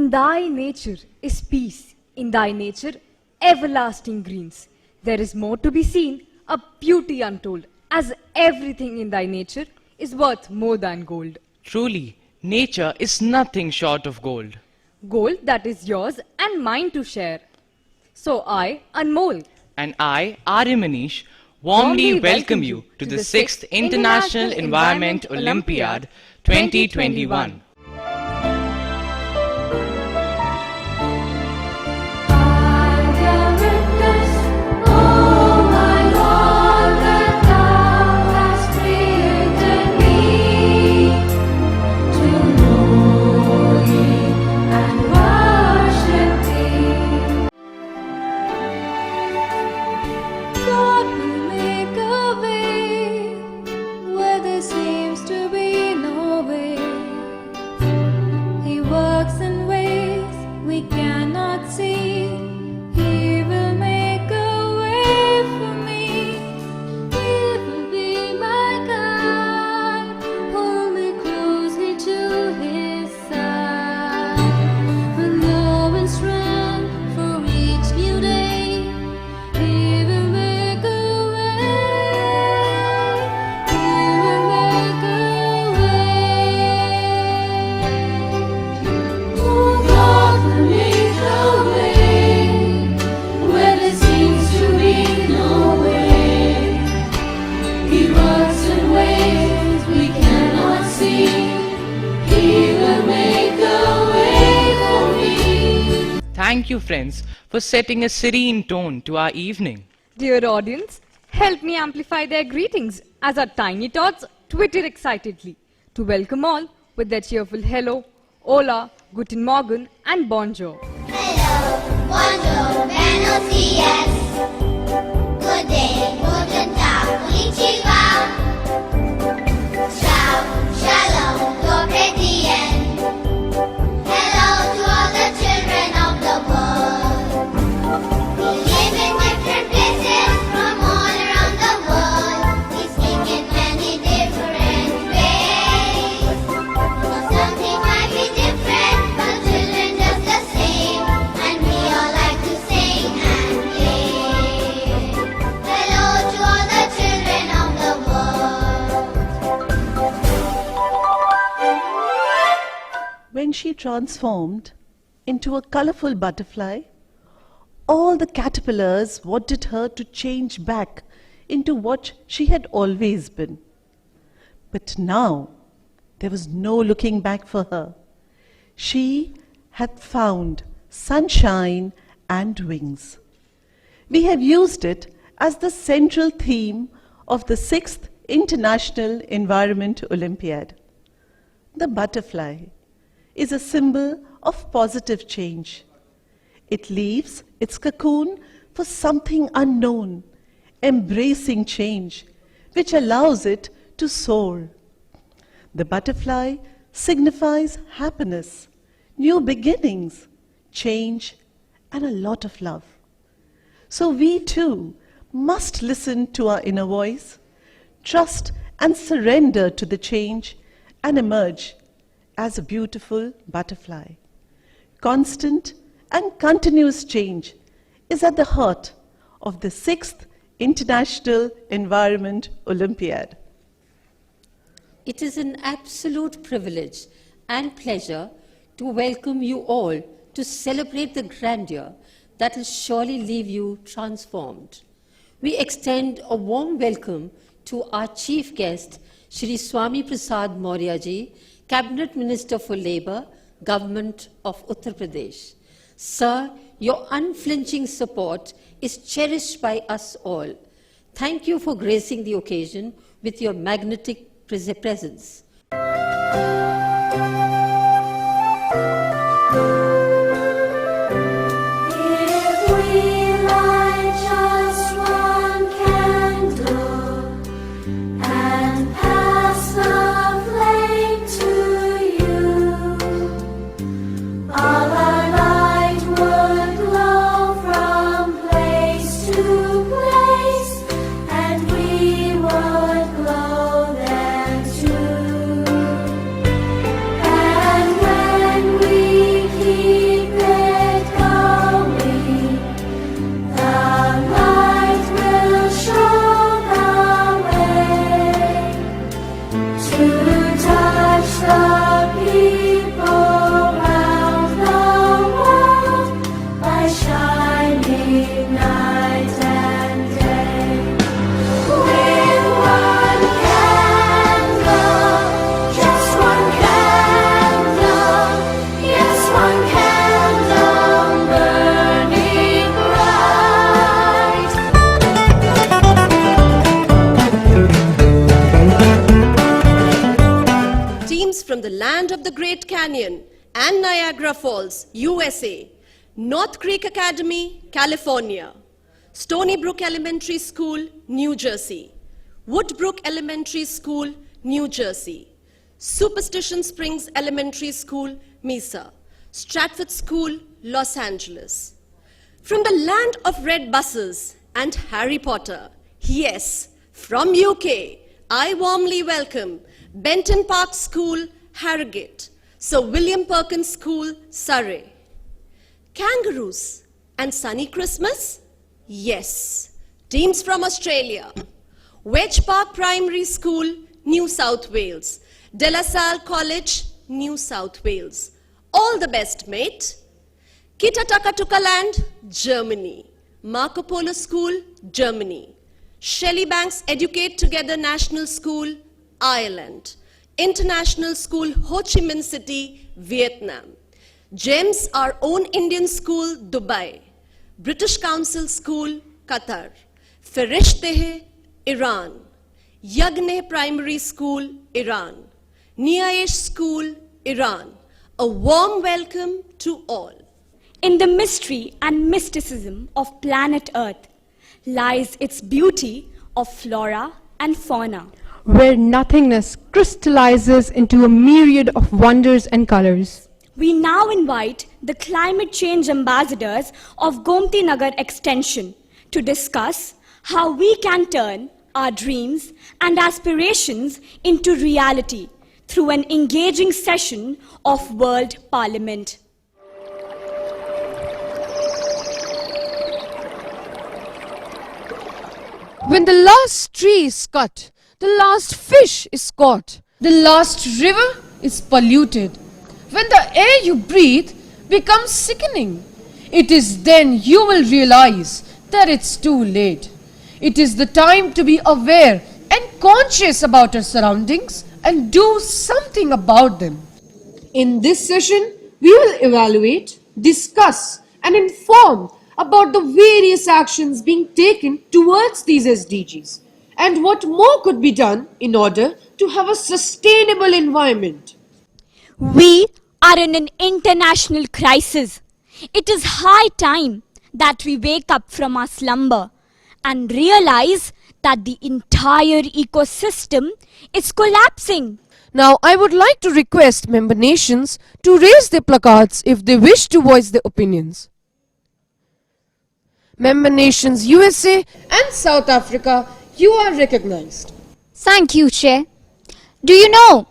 In thy nature is peace, in thy nature everlasting greens. There is more to be seen, a beauty untold, as everything in thy nature is worth more than gold. Truly, nature is nothing short of gold. Gold that is yours and mine to share. So I, Anmol, And I, Arya Manish, warmly welcome you to the 6th International Environment Olympiad 2021. Thank you, friends, for setting a serene tone to our evening. Dear audience, help me amplify their greetings as our tiny tots twitter excitedly to welcome all with their cheerful hello, hola, guten morgen and bonjour. Hello, bonjour, buenos dias. Good day, guten tag, konnichiwa. Ciao, shalom, dobre dien. Hello to all the children of the world. We live in different places from all around the world. We speak in many different ways. So something might be different, but children just the same. And we all like to sing and play. Hello to all the children of the world. When she transformed into a colorful butterfly, all the caterpillars wanted her to change back into what she had always been. But now, there was no looking back for her. She had found sunshine and wings. We have used it as the central theme of the 6th International Environment Olympiad. The butterfly is a symbol of positive change. It leaves its cocoon for something unknown, embracing change, which allows it to soar. The butterfly signifies happiness, new beginnings, change, and a lot of love. So we too must listen to our inner voice, trust and surrender to the change, and emerge as a beautiful butterfly. Constant and continuous change is at the heart of the 6th International Environment Olympiad. It is an absolute privilege and pleasure to welcome you all to celebrate the grandeur that will surely leave you transformed. We extend a warm welcome to our chief guest, Shri Swami Prasad Maurya ji, Cabinet Minister for Labour, Government of Uttar Pradesh. Sir, your unflinching support is cherished by us all. Thank you for gracing the occasion with your magnetic presence. land of the Great Canyon and Niagara Falls, USA, North Creek Academy, California, Stony Brook Elementary School, New Jersey, Woodbrook Elementary School, New Jersey, Superstition Springs Elementary School, Mesa, Stratford School, Los Angeles. From the land of red buses and Harry Potter, yes, from UK, I warmly welcome Benton Park School, Harrogate, Sir William Perkins School, Surrey. Kangaroos and sunny Christmas? Yes. Teams from Australia. Wedge Park Primary School, New South Wales. De La Salle College, New South Wales. All the best, mate. Kitatakatukaland, Germany. Marco Polo School, Germany. Shelley Banks Educate Together National School, Ireland. International School, Ho Chi Minh City, Vietnam. GEMS, our own Indian school, Dubai. British Council School, Qatar. Ferishteh, Iran. Yagne Primary School, Iran. Niaish School, Iran. A warm welcome to all. In the mystery and mysticism of planet Earth lies its beauty of flora and fauna, where nothingness crystallizes into a myriad of wonders and colors. We now invite the climate change ambassadors of Gomti Nagar Extension to discuss how we can turn our dreams and aspirations into reality through an engaging session of World Parliament. When the last tree is cut, the last fish is caught, the last river is polluted, when the air you breathe becomes sickening, it is then you will realize that it's too late. It is the time to be aware and conscious about our surroundings and do something about them. In this session, we will evaluate, discuss and inform about the various actions being taken towards these SDGs and what more could be done in order to have a sustainable environment. We are in an international crisis. It is high time that we wake up from our slumber and realize that the entire ecosystem is collapsing. Now, I would like to request member nations to raise their placards if they wish to voice their opinions. Member nations USA and South Africa, you are recognized. Thank you, Chair. Do you know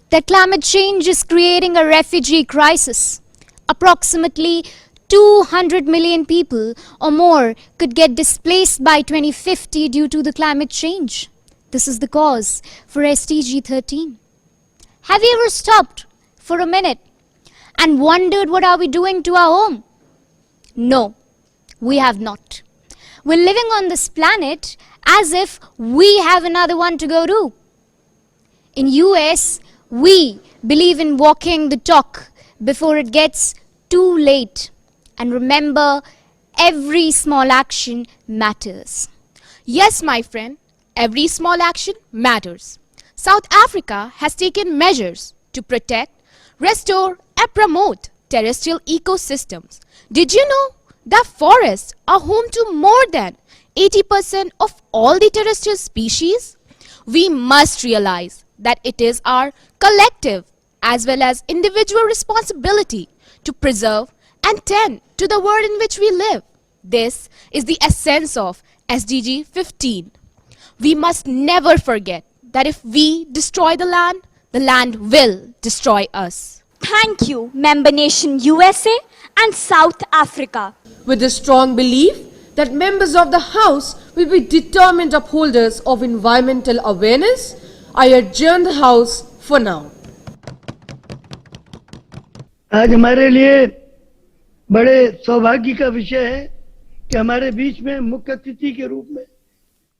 that climate change is creating a refugee crisis? Approximately 200 million people or more could get displaced by 2050 due to the climate change. This is the cause for SDG 13. Have you ever stopped for a minute and wondered what are we doing to our home? No, we have not. We're living on this planet as if we have another one to go to. In US, we believe in walking the talk before it gets too late. And remember, every small action matters. Yes, my friend, every small action matters. South Africa has taken measures to protect, restore and promote terrestrial ecosystems. Did you know that forests are home to more than 80% of all the terrestrial species? We must realize that it is our collective as well as individual responsibility to preserve and tend to the world in which we live. This is the essence of SDG 15. We must never forget that if we destroy the land will destroy us. Thank you, member nation USA and South Africa. With a strong belief that members of the House will be determined upholders of environmental awareness, I adjourn the House for now. आज हमारे लिए बड़े सौभाग्य का विषय है कि हमारे बीच में मुख्य अतिथि के रूप में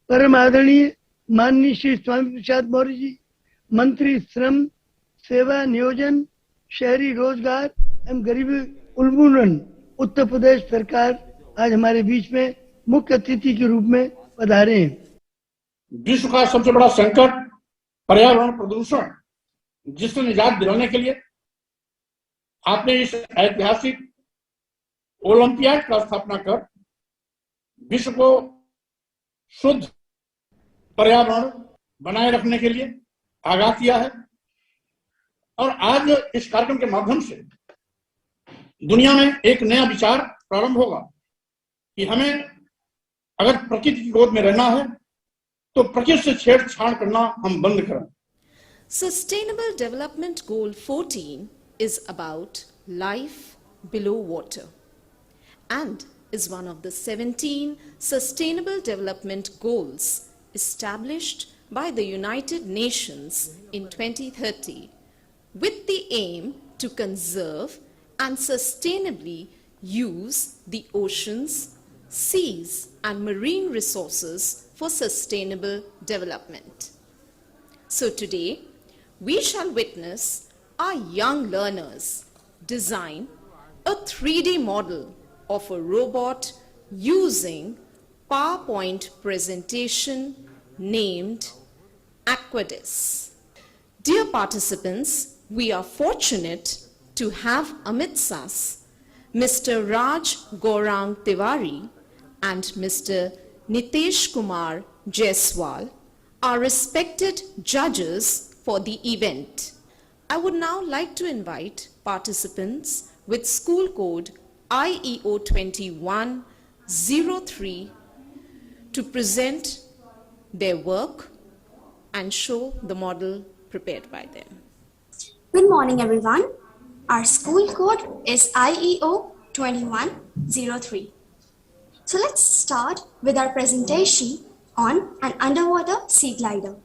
परम आदरणीय माननीय श्री स्वामी प्रसाद मौर्य जी, मंत्री श्रम, सेवा, नियोजन, शहरी रोजगार एवं गरीबी उन्मूलन, उत्तर प्रदेश सरकार आज हमारे बीच में मुख्य अतिथि के रूप में पधारे हैं। विश्व का सबसे बड़ा संकट पर्यावरण प्रदूषण जिसको निजात दिलाने के लिए आपने इस ऐतिहासिक ओलंपियाड का स्थापना कर विश्व को शुद्ध पर्यावरण बनाए रखने के लिए आगाह किया है। और आज इस कार्यक्रम के माध्यम से दुनिया में एक नया विचार प्रारंभ होगा कि हमें अगर प्रकृति की गोद में रहना है तो प्रकृति से छेड़छाड़ करना हम बंद करें। Sustainable Development Goal 14 is about life below water and is one of the 17 Sustainable Development Goals established by the United Nations in 2030 with the aim to conserve and sustainably use the oceans, seas and marine resources for sustainable development. So today, we shall witness our young learners design a 3D model of a robot using PowerPoint presentation named Aquadis. Dear participants, we are fortunate to have amidst us Mr. Raj Gaurang Tiwari and Mr. Nitesh Kumar Jaiswal, our respected judges for the event. I would now like to invite participants with school code IEO 2103 to present their work and show the model prepared by them. Good morning, everyone. Our school code is IEO 2103. So let's start with our presentation on an underwater sea glider.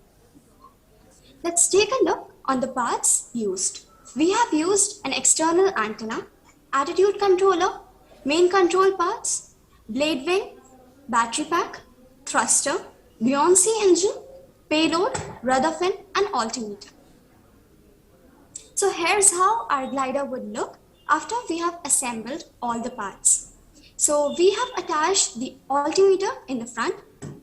Let's take a look on the parts used. We have used an external antenna, attitude controller, main control parts, blade wing, battery pack, thruster, buoyancy engine, payload, rudder fin and altimeter. So here's how our glider would look after we have assembled all the parts. So we have attached the altimeter in the front,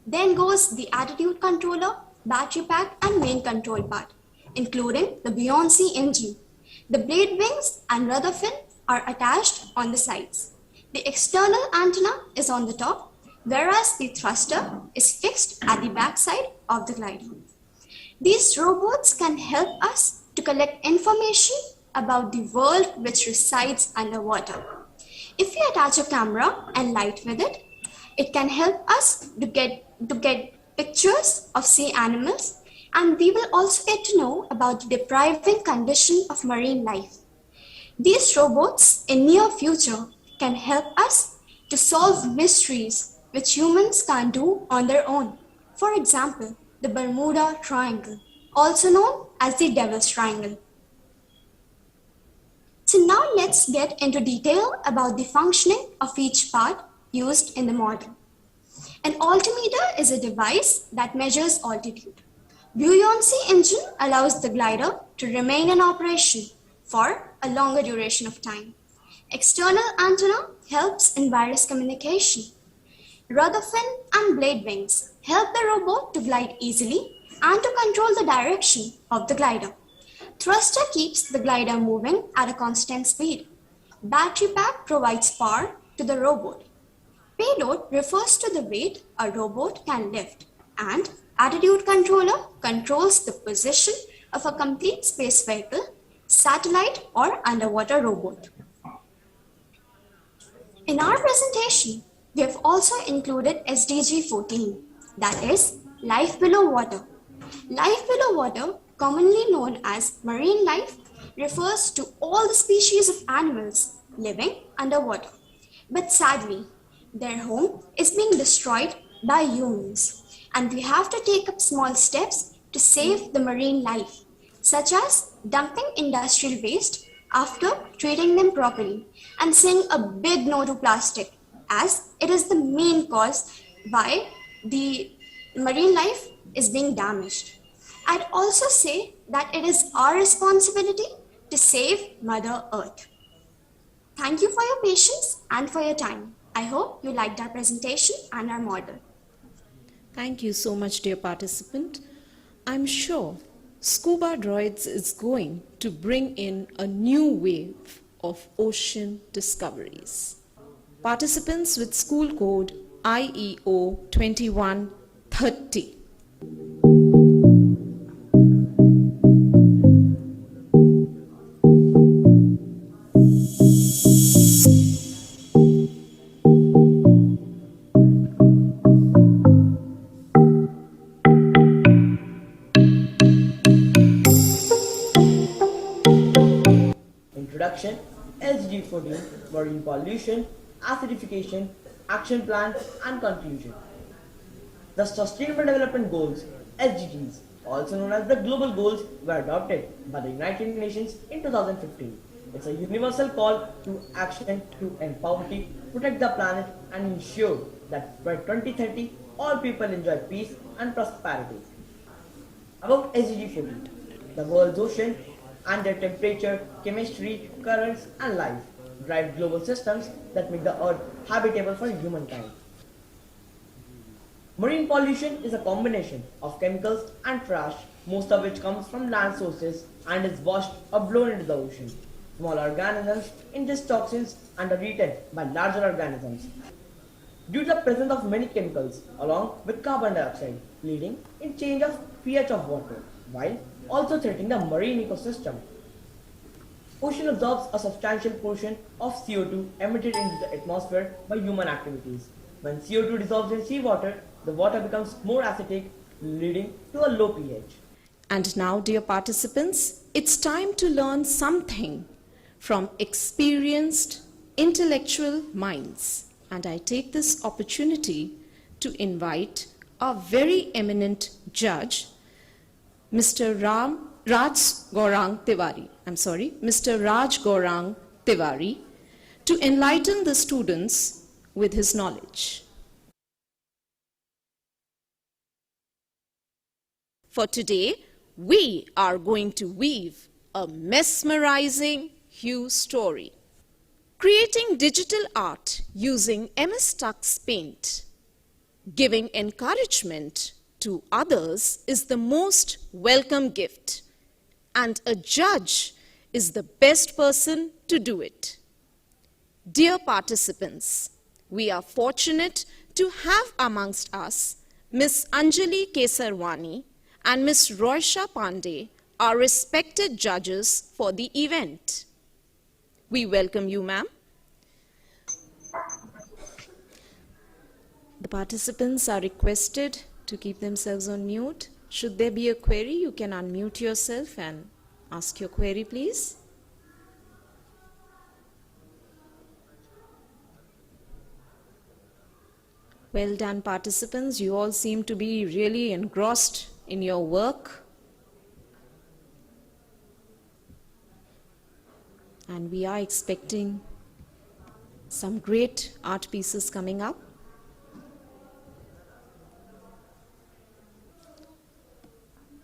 then goes the attitude controller, battery pack and main control part, including the buoyancy engine. The blade wings and rudder fin are attached on the sides. The external antenna is on the top, whereas the thruster is fixed at the back side of the glider. These robots can help us to collect information about the world which resides underwater. If we attach a camera and light with it, it can help us to get pictures of sea animals, and we will also get to know about the depriving condition of marine life. These robots in near future can help us to solve mysteries which humans can't do on their own. For example, the Bermuda Triangle, also known as the Devil's Triangle. So now let's get into detail about the functioning of each part used in the model. An altimeter is a device that measures altitude. Buoyancy engine allows the glider to remain in operation for a longer duration of time. External antenna helps in wireless communication. Rudder fin and blade wings help the robot to glide easily and to control the direction of the glider. Thruster keeps the glider moving at a constant speed. Battery pack provides power to the robot. Payload refers to the weight a robot can lift, and attitude controller controls the position of a complete space vehicle, satellite or underwater robot. In our presentation, we have also included SDG 14, that is, life below water. Life below water, commonly known as marine life, refers to all the species of animals living underwater. But sadly, their home is being destroyed by humans, and we have to take up small steps to save the marine life, such as dumping industrial waste after treating them properly and saying a big no to plastic, as it is the main cause why the marine life is being damaged. I'd also say that it is our responsibility to save Mother Earth. Thank you for your patience and for your time. I hope you liked our presentation and our model. Thank you so much, dear participant. I'm sure Scuba Droids is going to bring in a new wave of ocean discoveries. Participants with school code IEO 2130. Introduction, SDG 14, marine pollution, acidification, action plan and conclusion. The Sustainable Development Goals, SDGs, also known as the Global Goals, were adopted by the United Nations in 2015. It's a universal call to action to end poverty, protect the planet and ensure that by 2030 all people enjoy peace and prosperity. About SDG 14, the world's ocean and their temperature, chemistry, currents and life drive global systems that make the earth habitable for humankind. Marine pollution is a combination of chemicals and trash, most of which comes from land sources and is washed or blown into the ocean. Small organisms ingest toxins and are eaten by larger organisms due to the presence of many chemicals along with carbon dioxide, leading in change of pH of water, while also threatening the marine ecosystem. Ocean absorbs a substantial portion of CO2 emitted into the atmosphere by human activities. When CO2 dissolves in seawater, the water becomes more acidic, leading to a low pH. And now, dear participants, it's time to learn something from experienced intellectual minds. And I take this opportunity to invite our very eminent judge, Mr. Raj Gaurang Tiwari, to enlighten the students with his knowledge. For today, we are going to weave a mesmerizing hue story. Creating digital art using MS Tux paint, giving encouragement to others is the most welcome gift, and a judge is the best person to do it. Dear participants, we are fortunate to have amongst us Miss Anjali Kesarwani and Miss Roisha Pandey, our respected judges for the event. We welcome you, ma'am. The participants are requested to keep themselves on mute. Should there be a query, you can unmute yourself and ask your query, please. Well done, participants. You all seem to be really engrossed in your work. And we are expecting some great art pieces coming up.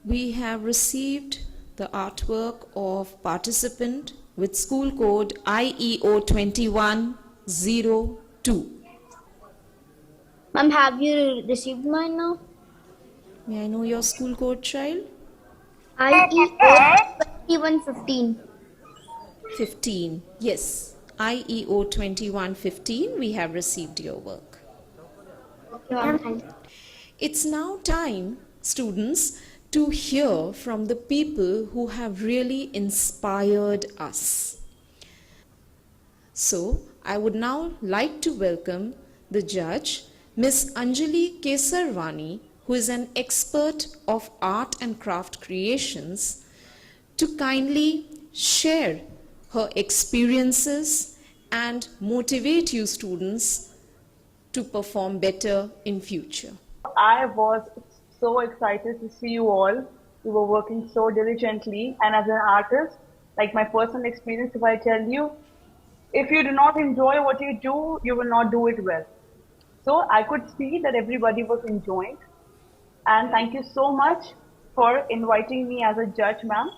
We have received the artwork of participant with school code IEO 2102. Ma'am, have you received mine now? May I know your school code, child? IEO 2115. 15. Yes, IEO 2115. We have received your work. Okay, ma'am. Thank you. It's now time, students, to hear from the people who have really inspired us. So, I would now like to welcome the judge, Miss Anjali Kesarwani, who is an expert of art and craft creations, to kindly share her experiences and motivate you students to perform better in future. I was so excited to see you all. You were working so diligently, and as an artist, like my personal experience, if I tell you, if you do not enjoy what you do, you will not do it well. So I could see that everybody was enjoying, and thank you so much for inviting me as a judge, ma'am.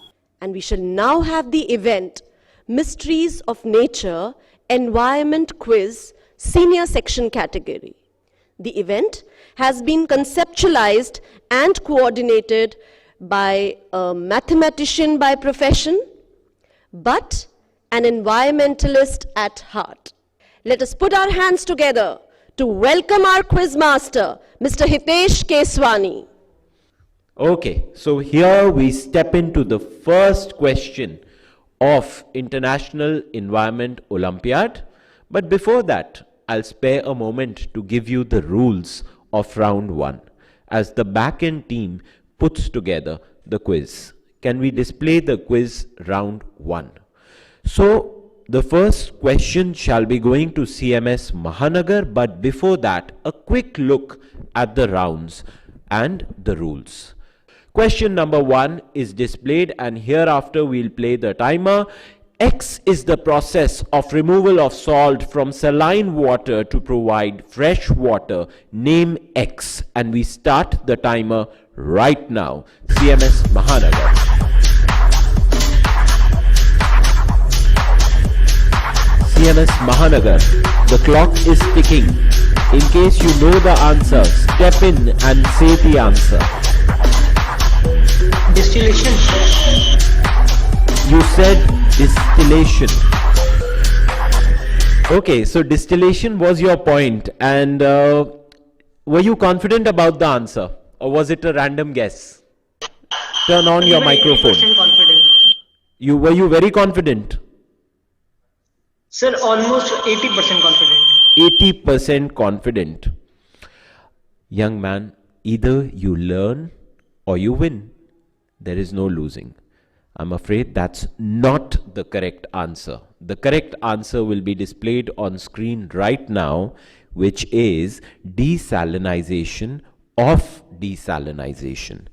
And we shall now have the event Mysteries of Nature Environment Quiz Senior Section category. The event has been conceptualized and coordinated by a mathematician by profession, but an environmentalist at heart. Let us put our hands together to welcome our quiz master, Mr. Hitesh Keswani. Okay, so here we step into the first question of International Environment Olympiad. But before that, I'll spare a moment to give you the rules of round 1 as the back-end team puts together the quiz. Can we display the quiz round 1? So the first question shall be going to CMS Mahanagar, but before that, a quick look at the rounds and the rules. Question number 1 is displayed, and hereafter we'll play the timer. X is the process of removal of salt from saline water to provide fresh water. Name X, and we start the timer right now. CMS Mahanagar. CMS Mahanagar, the clock is ticking. In case you know the answer, step in and say the answer. Distillation. You said distillation. Okay, so distillation was your point, and were you confident about the answer, or was it a random guess? Turn on your microphone. 80% confident. Were you very confident? Sir, almost 80% confident. 80% confident. Young man, either you learn or you win. There is no losing. I'm afraid that's not the correct answer. The correct answer will be displayed on screen right now, which is desalinization of desalinization.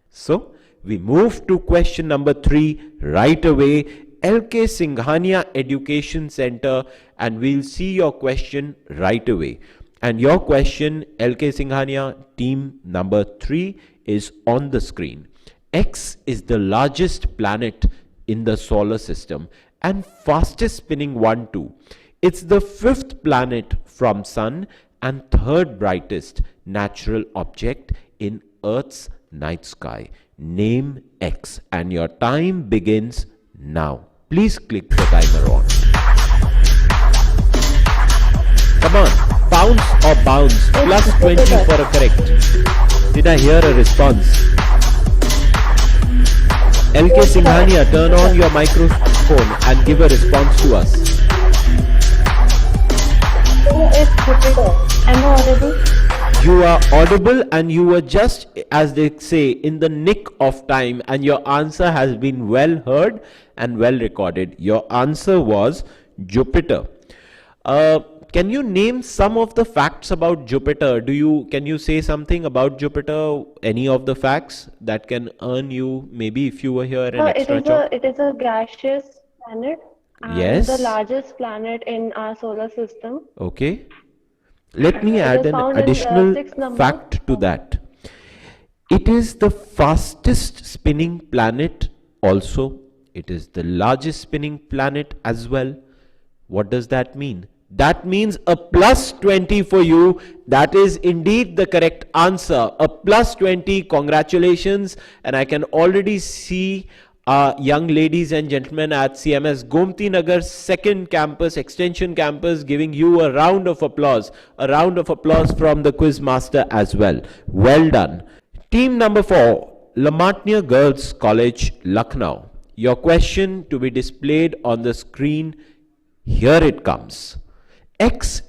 So, we move to question number 3 right away. LK Singhania Education Center, and we'll see your question right away. And your question, LK Singhania, team number 3, is on the screen. X is the largest planet in the solar system and fastest spinning one too. It's the 5th planet from Sun and 3rd brightest natural object in Earth's night sky. Name X, and your time begins now. Please click the timer on. Come on, pounce or bounce. Plus 20 for a correct. Did I hear a response? LK Singhania, turn on your microphone and give a response to us. Am I audible? You are audible, and you were just, as they say, in the nick of time, and your answer has been well heard and well recorded. Your answer was Jupiter. Can you name some of the facts about Jupiter? Can you say something about Jupiter? Any of the facts that can earn you, maybe if you were here, an extra job? It is a gaseous planet and Yes. the largest planet in our solar system. Okay. Let me It add is an found in, additional 6 number. fact to that. It is the fastest spinning planet also. It is the largest spinning planet as well. What does that mean? That means a plus 20 for you. That is indeed the correct answer. A plus 20. Congratulations. And I can already see young ladies and gentlemen at CMS Gomti Nagar 2nd campus, extension campus, giving you a round of applause. A round of applause from the quiz master as well. Well done. Team number 4, Lamatnia Girls College, Lucknow. Your question to be displayed on the screen. Here it comes. X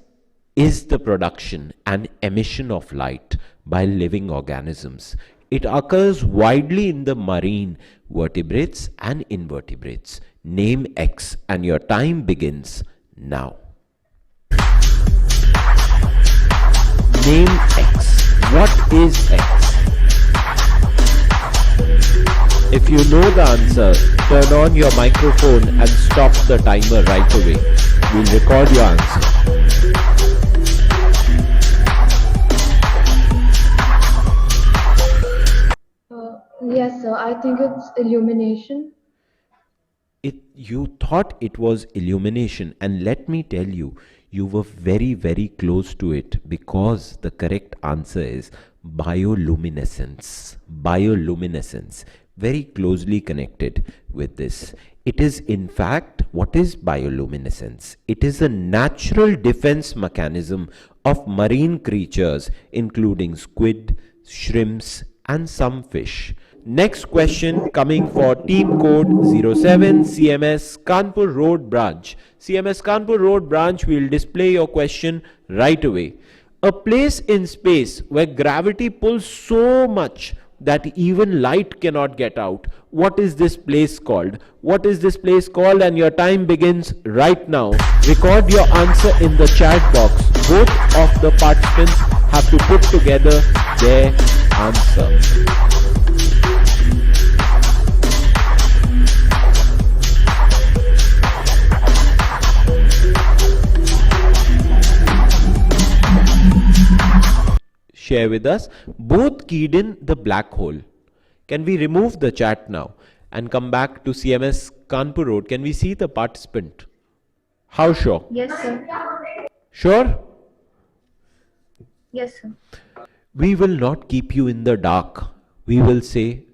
is the production and emission of light by living organisms. It occurs widely in the marine vertebrates and invertebrates. Name X, and your time begins now. Name X. What is X? If you know the answer, turn on your microphone and stop the timer right away. We'll record your answer. Yes, sir. I think it's illumination. You thought it was illumination, and let me tell you, you were very, very close to it, because the correct answer is bioluminescence. Bioluminescence, very closely connected with this. It is in fact, what is bioluminescence? It is a natural defense mechanism of marine creatures, including squid, shrimps, and some fish. Next question coming for team code 07 CMS Kanpur Road branch. CMS Kanpur Road branch will display your question right away. A place in space where gravity pulls so much that even light cannot get out. What is this place called? What is this place called? And your time begins right now. Record your answer in the chat box. Both of the participants have to put together their answer. Share with us. Both keyed in the black hole. Can we remove the chat now and come back to CMS Kanpur Road? Can we see the participant? How sure? Yes, sir. Sure? Yes, sir. We will not keep you in the dark. We will say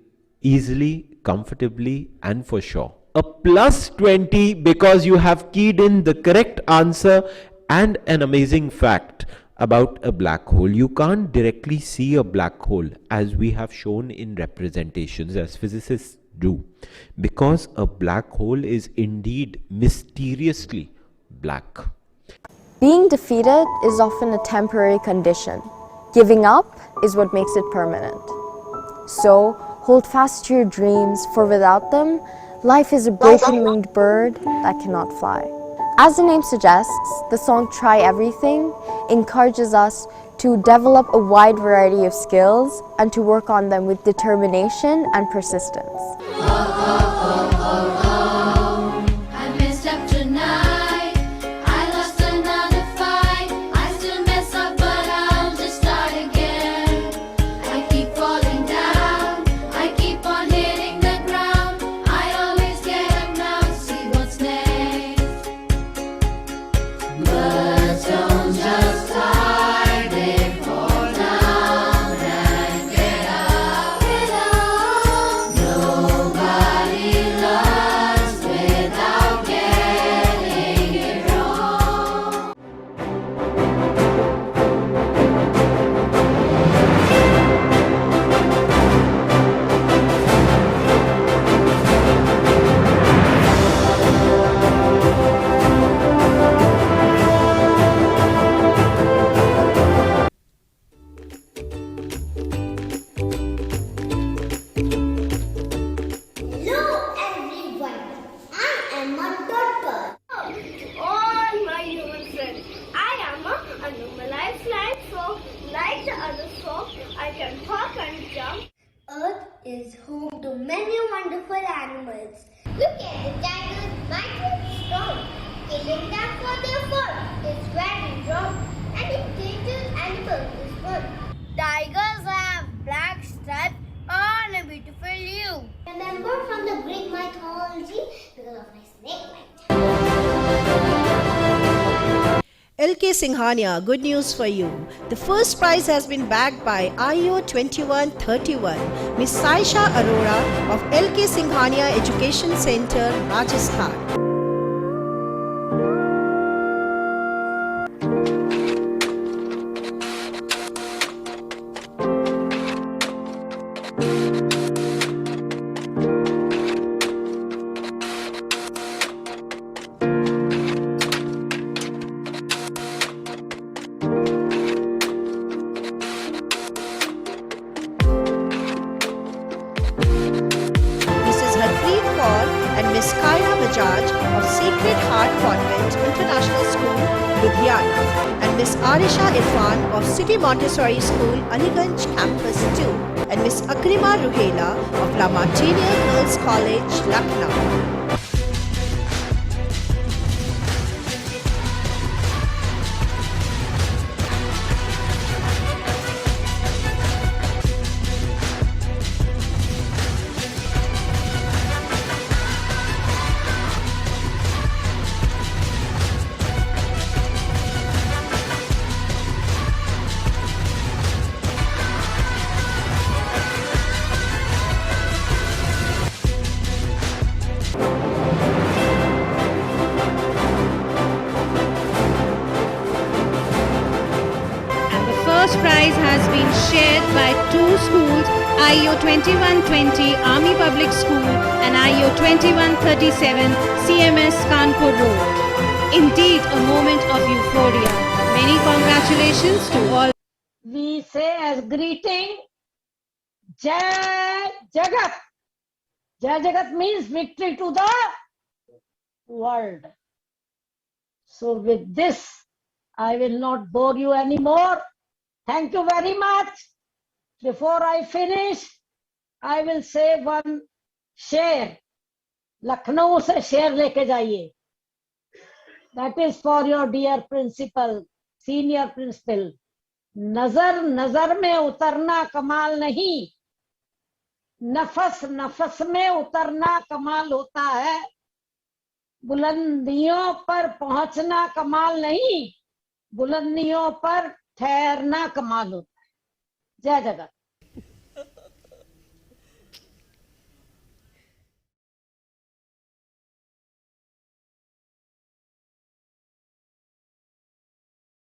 easily, comfortably, and for sure. A plus 20 because you have keyed in the correct answer and an amazing fact about a black hole. You can't directly see a black hole as we have shown in representations, as physicists do, because a black hole is indeed mysteriously black. Being defeated is often a temporary condition. Giving up is what makes it permanent. So, hold fast to your dreams, for without them, life is a broken-winged bird that cannot fly. As the name suggests, the song Try Everything encourages us to develop a wide variety of skills and to work on them with determination and persistence. I messed up tonight. I lost another fight. I still mess up, but I'll just start again. I keep falling down. I keep on hitting the ground. I always get up now to see what's next. But don't just hide, they fall down and get up. Nobody loves without getting it wrong. Hello everyone, I am a doctor. To all my human friends, I am a anomalized flying frog. Like the other frogs, I can hop and jump. Earth is home to many wonderful animals. Look at the tigers, mighty and strong. Killing them for their fur is very wrong, and endangered animals is one. Tigers have black stripes on a beautiful hue. Remember from the Greek mythology because of my snake bite. LK Singhania, good news for you. The first prize has been bagged by IEO 2131, Miss Saisha Arora of LK Singhania Education Center, Rajasthan. Mrs. Harpreet Kaur and Miss Kaya Bajaj of Sacred Heart Convent International School, Ludhiana, and Miss Arisha Irfan of City Montessori School, Aliganj Campus 2, and Miss Akrima Ruhela of La Martinia Girls College, Lucknow. IEO 2120 Army Public School and IEO 2137 CMS Kanpur Road. Indeed, a moment of euphoria. Many congratulations to all. We say as greeting, Jai Jagat. Jai Jagat means victory to the world. So with this, I will not bore you anymore. Thank you very much. Before I finish, I will say one शेर. लखनऊ से शेर लेके जाइए. That is for your dear principal, senior principal. नजर नजर में उतरना कमाल नहीं, नफस नफस में उतरना कमाल होता है, बुलंदियों पर पहुंचना कमाल नहीं, बुलंदियों पर ठहरना कमाल होता है. जय जगत.